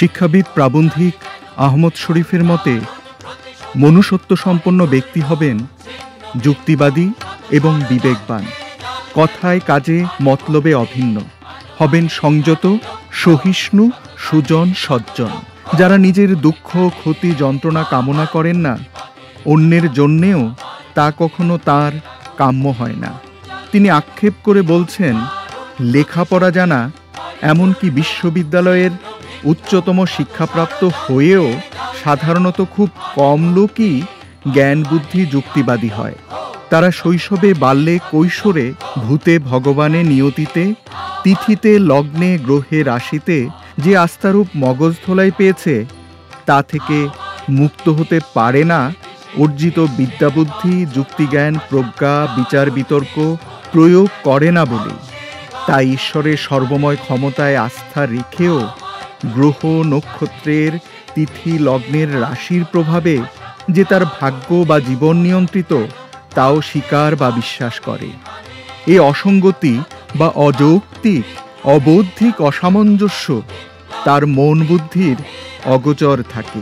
শিক্ষাবিদ প্রাবন্ধিক আহমদ শরীফের মতে মনুষ্যত্ব সম্পন্ন ব্যক্তি হবেন যুক্তিবাদী এবং বিবেকবান, কথায় কাজে মতলবে অভিন্ন, হবেন সংযত, সহিষ্ণু, সুজন, সজ্জন, যারা নিজের দুঃখ, ক্ষতি, যন্ত্রণা কামনা করেন না, অন্যের জন্যেও তা কখনো তার কাম্য হয় না। তিনি আক্ষেপ করে বলছেন, লেখাপড়া জানা, এমনকি বিশ্ববিদ্যালয়ের উচ্চতম শিক্ষাপ্রাপ্ত হয়েও সাধারণত খুব কম লোকই জ্ঞান বুদ্ধি যুক্তিবাদী হয়। তারা শৈশবে, বাল্যে, কৈশোরে ভূতে, ভগবানে, নিয়তিতে, তিথিতে, লগ্নে, গ্রহে, রাশিতে যে আস্থারূপ মগজ ধোলাই পেয়েছে, তা থেকে মুক্ত হতে পারে না অর্জিত বিদ্যাবুদ্ধি, যুক্তিজ্ঞান, প্রজ্ঞা, বিচার বিতর্ক প্রয়োগ করে না বলেই। তাই ঈশ্বরের সর্বময় ক্ষমতায় আস্থা রেখেও গ্রহ, নক্ষত্রের, তিথি, লগ্নের, রাশির প্রভাবে যে তার ভাগ্য বা জীবন নিয়ন্ত্রিত, তাও স্বীকার বা বিশ্বাস করে। এই অসঙ্গতি বা অযৌক্তিক, অবৌদ্ধিক অসামঞ্জস্য তার মন বুদ্ধির অগোচর থাকে।